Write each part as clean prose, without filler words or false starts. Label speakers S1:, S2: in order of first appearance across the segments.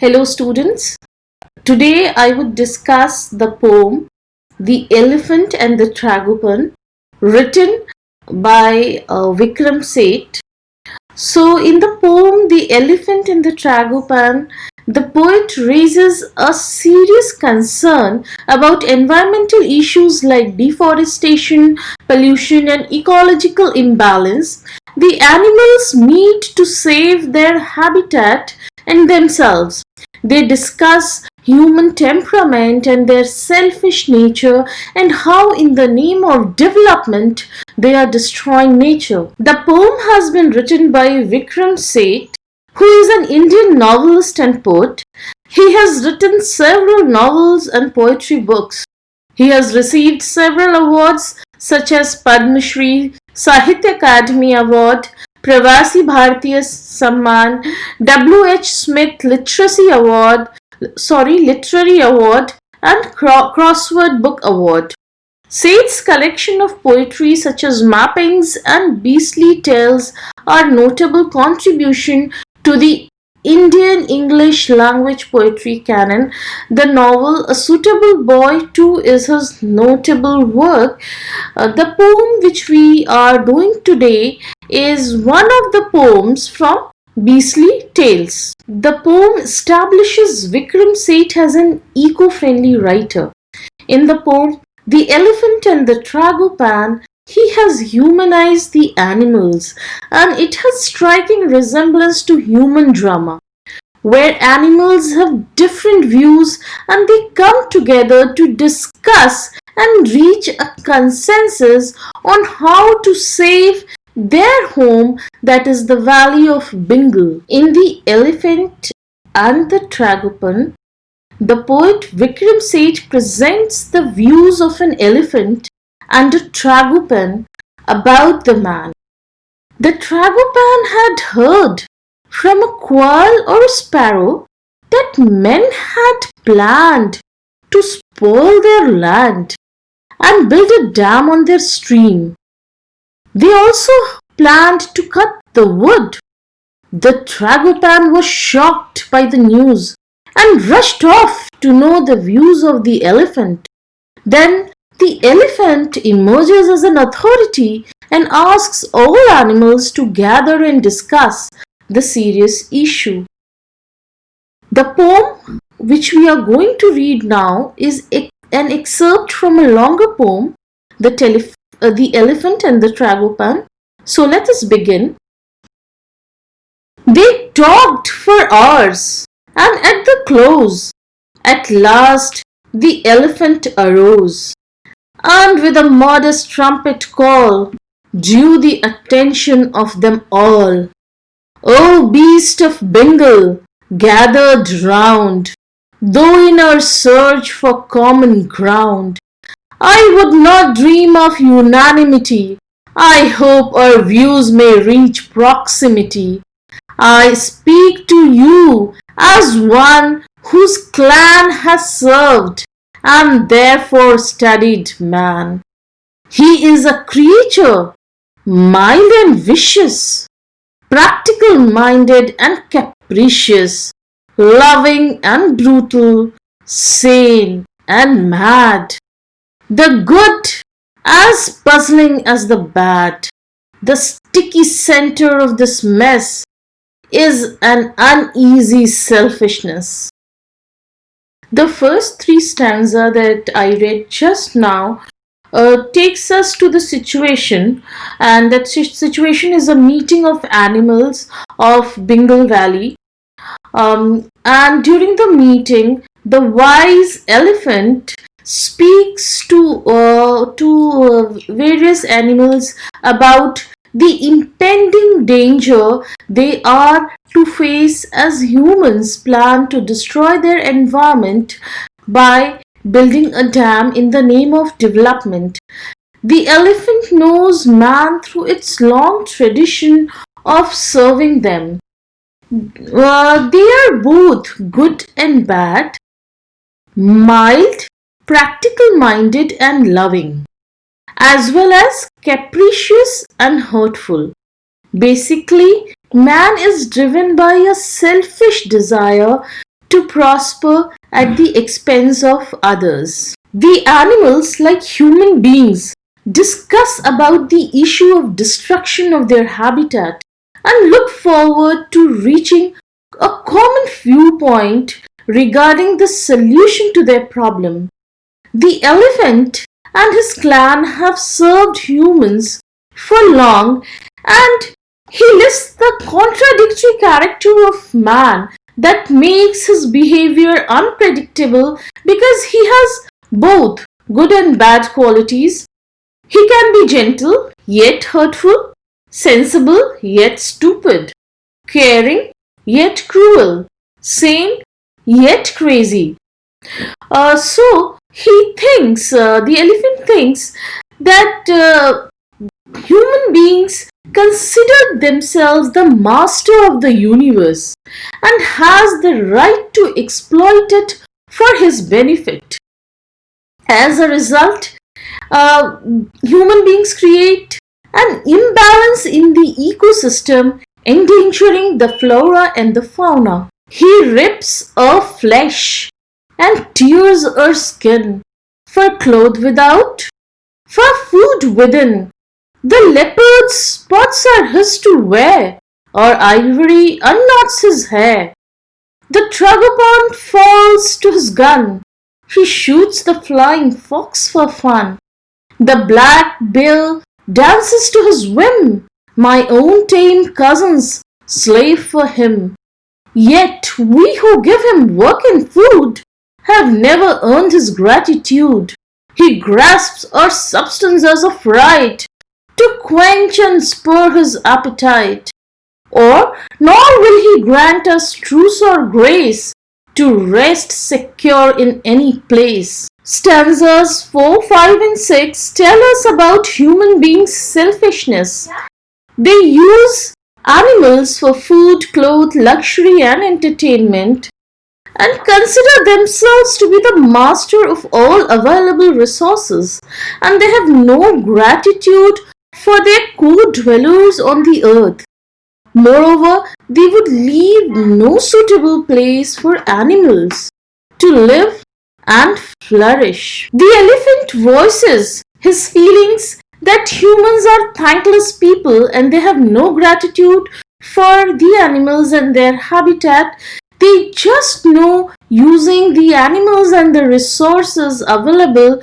S1: Hello students, today I would discuss the poem The Elephant and the Tragopan written by Vikram Seth. So in the poem The Elephant and the Tragopan, the poet raises a serious concern about environmental issues like deforestation, pollution and ecological imbalance. The animals meet to save their habitat and themselves. They discuss human temperament and their selfish nature and how in the name of development they are destroying nature. The poem has been written by Vikram Seth, who is an Indian novelist and poet. He has written several novels and poetry books. He has received several awards such as Padma Shri, Sahitya Academy Award, Pravasi Bharatiya Samman, W.H. Smith Literary Award, and Crossword Book Award. Seth's collection of poetry such as Mappings and Beastly Tales are notable contribution to the Indian English language poetry canon. The novel A Suitable Boy too is his notable work. The poem which we are doing today is one of the poems from Beastly Tales. The poem establishes Vikram Seth as an eco-friendly writer. In the poem The Elephant and the Tragopan, he has humanized the animals, and it has striking resemblance to human drama, where animals have different views and they come together to discuss and reach a consensus on how to save their home, that is the valley of Bengal. In The Elephant and the Tragopan, the poet Vikram Seth presents the views of an elephant and a Tragopan about the man. The Tragopan had heard from a quail or a sparrow that men had planned to spoil their land and build a dam on their stream. They also planned to cut the wood. The Tragopan was shocked by the news and rushed off to know the views of the elephant. Then the elephant emerges as an authority and asks all animals to gather and discuss the serious issue. The poem which we are going to read now is an excerpt from a longer poem, The Elephant and the Tragopan. So let us begin. They talked for hours, and at the close, at last the elephant arose, and with a modest trumpet call, drew the attention of them all. O beast of Bengal, gathered round, though in our search for common ground, I would not dream of unanimity. I hope our views may reach proximity. I speak to you as one whose clan has served and therefore studied man. He is a creature mild and vicious, practical minded and capricious, loving and brutal, sane and mad. The good as puzzling as the bad. The sticky center of this mess is an uneasy selfishness. The first three stanzas that I read just now takes us to the situation, and that situation is a meeting of animals of Bengal Valley. And during the meeting, the wise elephant speaks to various animals about the impending danger they are to face as humans plan to destroy their environment by building a dam in the name of development. The elephant knows man through its long tradition of serving them. They are both good and bad, mild, practical minded and loving, as well as capricious and hurtful. Basically, man is driven by a selfish desire to prosper at the expense of others. The animals, like human beings, discuss about the issue of destruction of their habitat and look forward to reaching a common viewpoint regarding the solution to their problem. The elephant and his clan have served humans for long, and he lists the contradictory character of man that makes his behavior unpredictable because he has both good and bad qualities. He can be gentle yet hurtful, sensible yet stupid, caring yet cruel, sane yet crazy. So he thinks, the elephant thinks that human beings consider themselves the master of the universe and has the right to exploit it for his benefit. As a result, human beings create an imbalance in the ecosystem, endangering the flora and the fauna. He rips our flesh and tears our skin for clothes without, for food within. The leopard's spots are his to wear, or ivory unknots his hair. The Tragopan falls to his gun. He shoots the flying fox for fun. The black bear dances to his whim. My own tame cousins slave for him. Yet we who give him work and food have never earned his gratitude. He grasps our substance as of right to quench and spur his appetite. Or nor will he grant us truce or grace to rest secure in any place. Stanzas 4, 5 and 6 tell us about human beings' selfishness. They use animals for food, clothes, luxury and entertainment and consider themselves to be the master of all available resources, and they have no gratitude for their co-dwellers on the earth. Moreover, they would leave no suitable place for animals to live and flourish. The elephant voices his feelings that humans are thankless people and they have no gratitude for the animals and their habitat. They just know using the animals and the resources available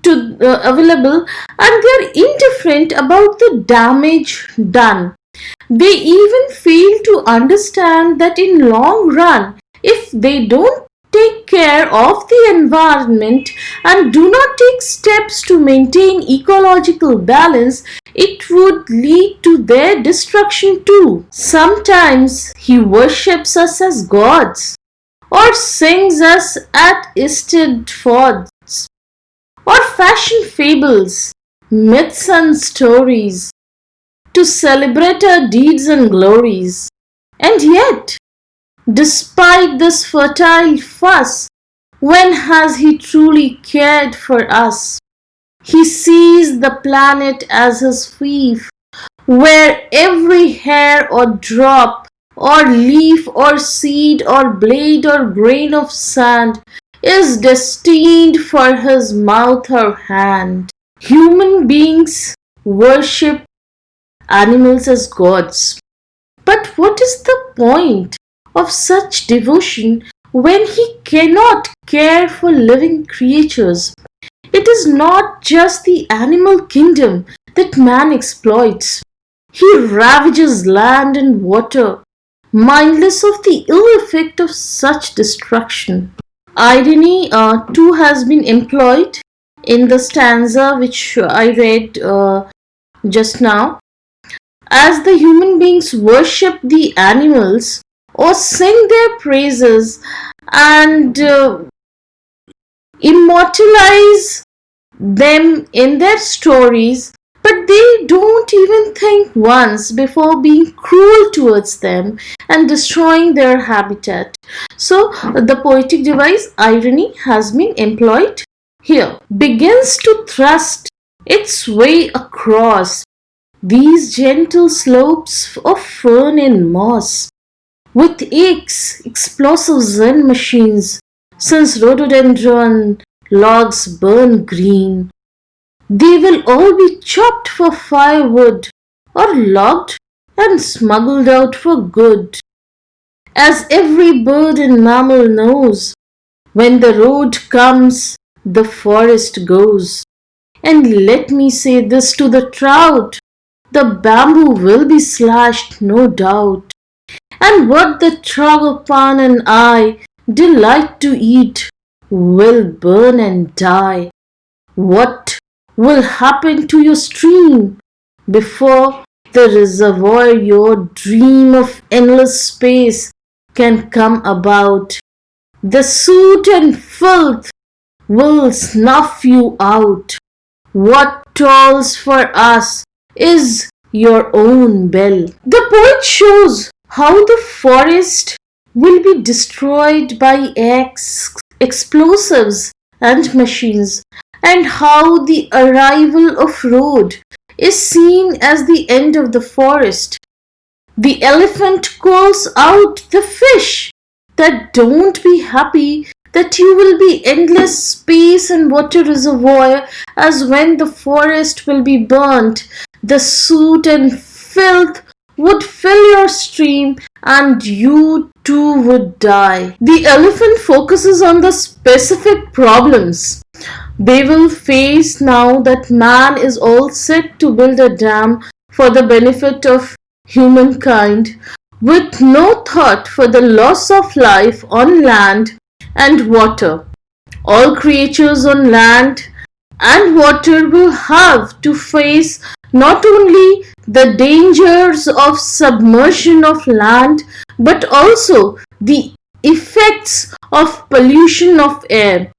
S1: and they are indifferent about the damage done. They even fail to understand that in long run, if they don't take care of the environment and do not take steps to maintain ecological balance, it would lead to their destruction too. Sometimes he worships us as gods, or sings us at Eastead fords, or fashion fables, myths and stories to celebrate our deeds and glories. And yet, despite this fertile fuss, when has he truly cared for us? He sees the planet as his fief, where every hair or drop or leaf or seed or blade or grain of sand is destined for his mouth or hand. Human beings worship animals as gods. But what is the point of such devotion when he cannot care for living creatures? It is not just the animal kingdom that man exploits. He ravages land and water, mindless of the ill effect of such destruction. Irony too has been employed in the stanza which I read just now. As the human beings worship the animals or sing their praises and immortalize them in their stories, but they don't even think once before being cruel towards them and destroying their habitat. So the poetic device irony has been employed here. Begins to thrust its way across these gentle slopes of fern and moss. with aches, explosives and machines, since rhododendron logs burn green. They will all be chopped for firewood or logged and smuggled out for good. As every bird and mammal knows, when the road comes, the forest goes. And let me say this to the trout, the bamboo will be slashed, no doubt. And what the Tragopan and I delight to eat will burn and die. What will happen to your stream before the reservoir your dream of endless space can come about? The soot and filth will snuff you out. What tolls for us is your own bell. The poet shows how the forest will be destroyed by explosives and machines, and how the arrival of road is seen as the end of the forest. The elephant calls out the fish that don't be happy that you will be endless space and water reservoir, as when the forest will be burnt, the soot and filth would fill your stream and you too would die. The elephant focuses on the specific problems they will face now that man is all set to build a dam for the benefit of humankind, with no thought for the loss of life on land and water. All creatures on land and water will have to face not only the dangers of submersion of land but also the effects of pollution of air.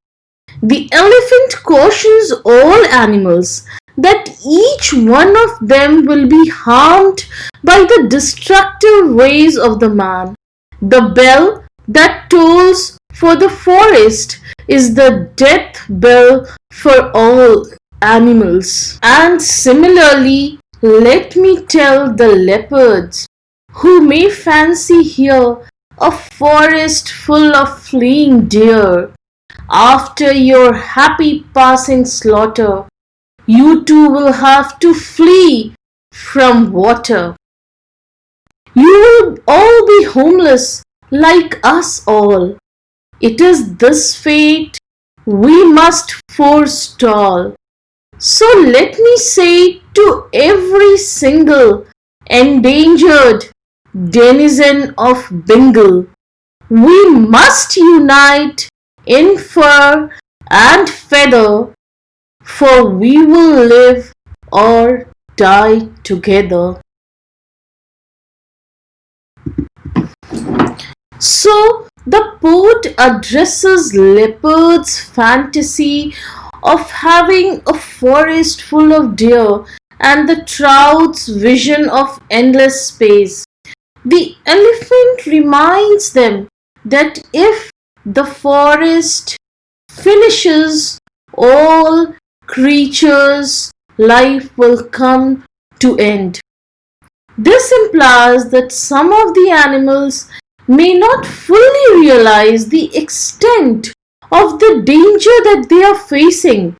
S1: The elephant cautions all animals that each one of them will be harmed by the destructive ways of the man. The bell that tolls for the forest is the death bell for all animals. And similarly, let me tell the leopards who may fancy here a forest full of fleeing deer. After your happy passing slaughter, you too will have to flee from water. You will all be homeless like us all. It is this fate we must forestall. So let me say to every single endangered denizen of Bengal, we must unite in fur and feather, for we will live or die together. So the poet addresses leopard's fantasy of having a forest full of deer and the trout's vision of endless space. The elephant reminds them that if the forest finishes, all creatures' life will come to end. This implies that some of the animals may not fully realize the extent of the danger that they are facing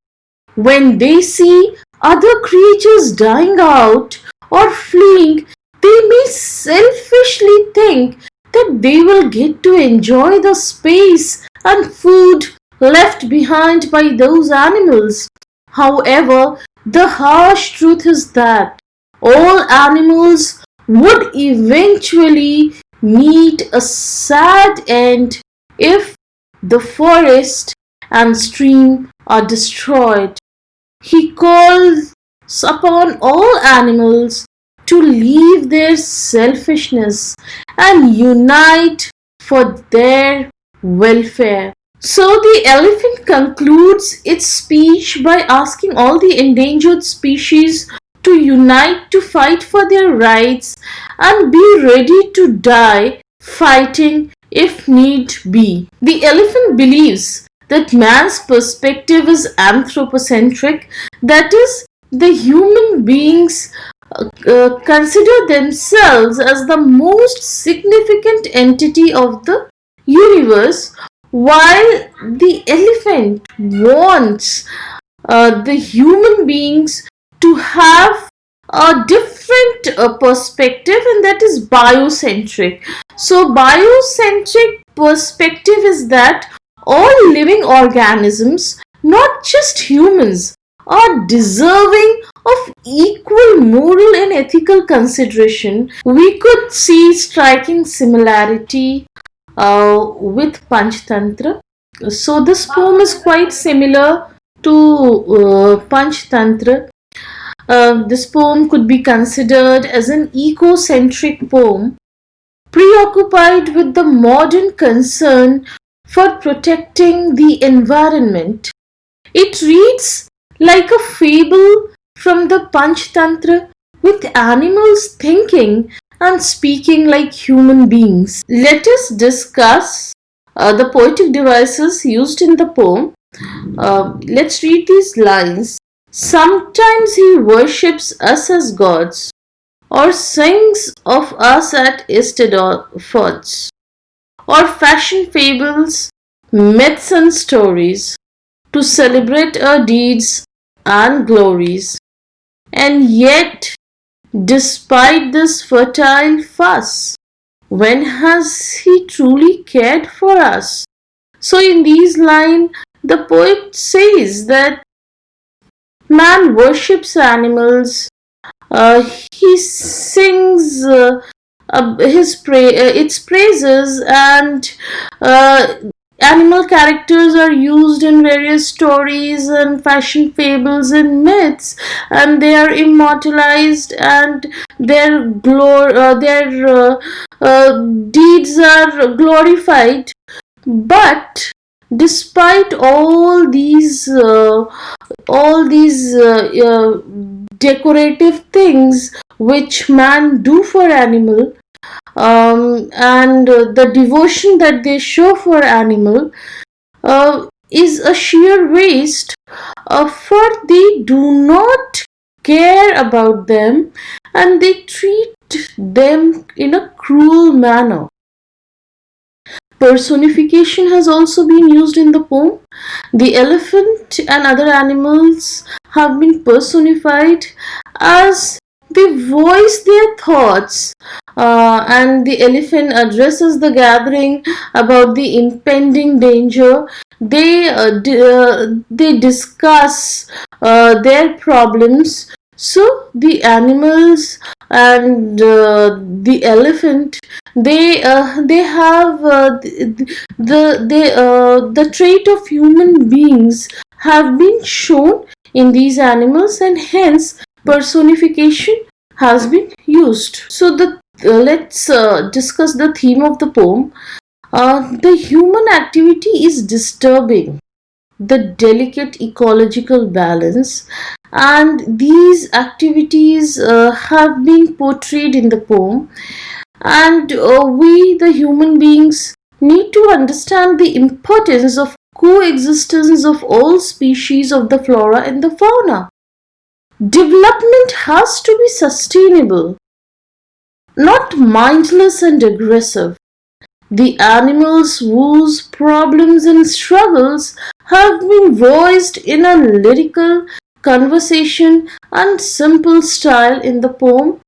S1: when they see other creatures dying out or fleeing. They may selfishly think that they will get to enjoy the space and food left behind by those animals. However, the harsh truth is that all animals would eventually meet a sad end if the forest and stream are destroyed. He calls upon all animals to leave their selfishness and unite for their welfare. So the elephant concludes its speech by asking all the endangered species to unite to fight for their rights and be ready to die fighting if need be. The elephant believes that man's perspective is anthropocentric, that is, the human beings consider themselves as the most significant entity of the universe, while the elephant wants the human beings to have a different perspective, and that is biocentric. So biocentric perspective is that all living organisms, not just humans, are deserving of equal moral and ethical consideration. We could see striking similarity with Panchatantra. So this poem is quite similar to Panchatantra. This poem could be considered as an eco-centric poem, preoccupied with the modern concern for protecting the environment. It reads like a fable from the Panchatantra, with animals thinking and speaking like human beings. Let us discuss the poetic devices used in the poem. Let's read these lines. Sometimes he worships us as gods, or sings of us at efforts, or fashion fables, myths and stories to celebrate our deeds and glories. And yet, despite this fertile fuss, when has he truly cared for us? So in these lines, the poet says that man worships animals, he sings its praises, and uh, animal characters are used in various stories and fashion fables and myths, and they are immortalized, and their deeds are glorified. But despite all these decorative things which man do for animal, and the devotion that they show for animal is a sheer waste, for they do not care about them, and they treat them in a cruel manner. Personification has also been used in the poem. The elephant and other animals have been personified as they voice their thoughts, and the elephant addresses the gathering about the impending danger. They discuss their problems. So the animals and the elephant, they have the trait of human beings have been shown in these animals, and hence personification has been used. So let's discuss the theme of the poem. The human activity is disturbing the delicate ecological balance, and these activities have been portrayed in the poem, and we, the human beings, need to understand the importance of coexistence of all species of the flora and the fauna. Development has to be sustainable, not mindless and aggressive. The animals whose problems and struggles have been voiced in a lyrical, conversation, and simple style in the poem.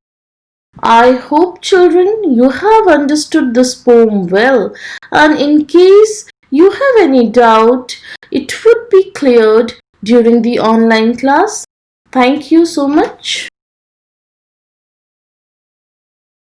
S1: I hope, children, you have understood this poem well, and in case you have any doubt, it would be cleared during the online class. Thank you so much.